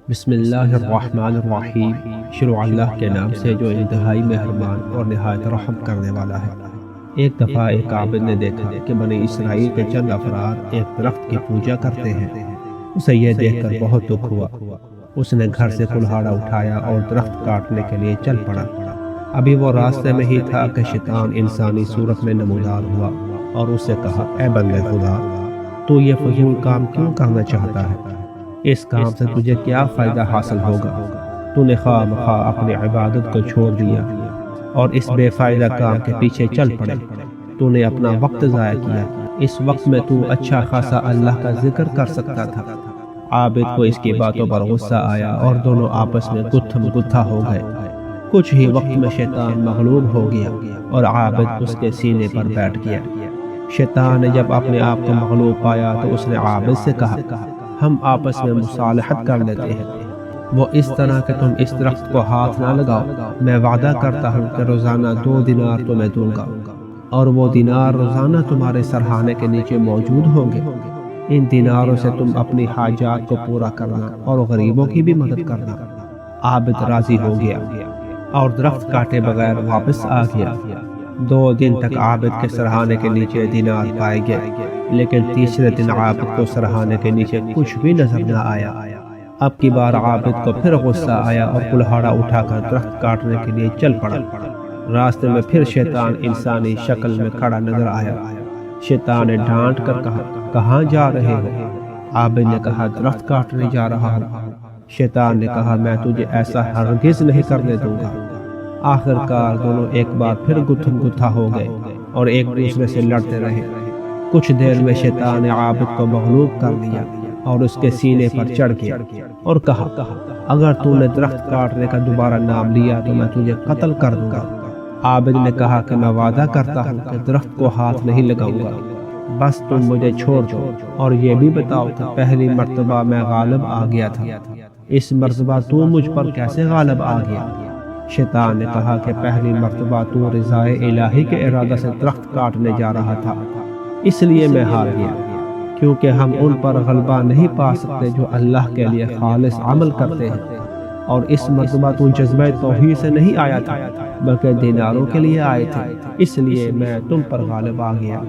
بسم اللہ الرحمن الرحیم۔ شروع اللہ کے نام سے جو انتہائی مہربان اور نہایت رحم کرنے والا ہے۔ ایک دفعہ ایک عابد نے دیکھا کہ بنی اسرائیل کے چند افراد ایک درخت کی پوجا کرتے ہیں۔ اسے یہ دیکھ کر بہت دکھ ہوا۔ اس نے گھر سے کلہاڑا اٹھایا اور درخت کاٹنے کے لیے چل پڑا۔ ابھی وہ راستے میں ہی تھا کہ شیطان انسانی صورت میں نمودار ہوا اور اس سے کہا، اے بندے خدا، تو یہ فضول کام کیوں کرنا چاہتا ہے؟ اس کام سے تجھے کیا فائدہ حاصل ہوگا؟ تو نے خواہ مخواہ اپنی عبادت کو چھوڑ دیا اور اس بے فائدہ کام کے پیچھے چل پڑے۔ تو نے اپنا وقت ضائع کیا۔ اس وقت میں تو اچھا خاصا اللہ کا ذکر کر سکتا تھا۔ عابد کو اس کی باتوں پر غصہ آیا اور دونوں آپس میں گتھم گتھا ہو گئے۔ کچھ ہی وقت میں شیطان مغلوب ہو گیا اور عابد اس کے سینے پر بیٹھ گیا۔ شیطان نے جب اپنے آپ کو مغلوب پایا تو اس نے عابد سے کہا، ہم آپس میں مصالحت کر لیتے ہیں۔ وہ اس طرح کہ تم اس درخت کو ہاتھ نہ لگاؤ۔ میں وعدہ کرتا ہوں کہ روزانہ 2 دینار تمہیں دوں گا اور وہ دینار روزانہ تمہارے سرہانے کے نیچے موجود ہوں گے۔ ان دیناروں سے تم اپنی حاجات کو پورا کرنا اور غریبوں کی بھی مدد کرنا۔ عابد راضی ہو گیا اور درخت کاٹے بغیر واپس آ گیا۔ 2 دن تک عابد کے سرہانے کے نیچے دینار پائے گئے، لیکن تیسرے دن عابد کو سرہانے کے نیچے کچھ بھی نظر نہ آیا۔ اب کی بار عابد کو پھر غصہ آیا اور کلہاڑا اٹھا کر درخت کاٹنے کے لیے چل پڑا۔ راستے میں پھر شیطان انسانی شکل میں کھڑا نظر آیا۔ شیطان نے ڈانٹ کر کہا، کہاں جا رہے ہو؟ عابد نے کہا، درخت کاٹنے جا رہا ہوں۔ شیطان نے کہا، میں تجھے ایسا ہرگز نہیں کرنے دوں گا۔ آخر کار دونوں ایک بار پھر گتھم گتھا ہو گئے اور ایک دوسرے سے لڑتے رہے۔ کچھ دیر میں شیطان نے عابد کو مغلوب کر دیا اور اس کے سینے پر چڑھ گیا اور کہا، اگر تو نے درخت کاٹنے کا دوبارہ نام لیا تو میں تجھے قتل کر دوں گا۔ عابد نے کہا کہ میں وعدہ کرتا ہوں کہ درخت کو ہاتھ نہیں لگاؤں گا، بس تم مجھے چھوڑ دو اور یہ بھی بتاؤ کہ پہلی مرتبہ میں غالب آ گیا تھا، اس مرتبہ تو مجھ پر کیسے غالب آ گیا؟ شیطان نے کہا کہ پہلی مرتبہ تو رضائے الہی کے ارادہ سے درخت کاٹنے جا رہا تھا، اس لیے میں ہار گیا، کیونکہ ہم ان پر غلبہ نہیں پا سکتے جو اللہ کے لیے خالص عمل کرتے ہیں، اور اس مرتبہ تو جذبہ توحید سے نہیں آیا تھا بلکہ دیناروں کے لیے آئے تھے، اس لیے میں تم پر غالب آ گیا۔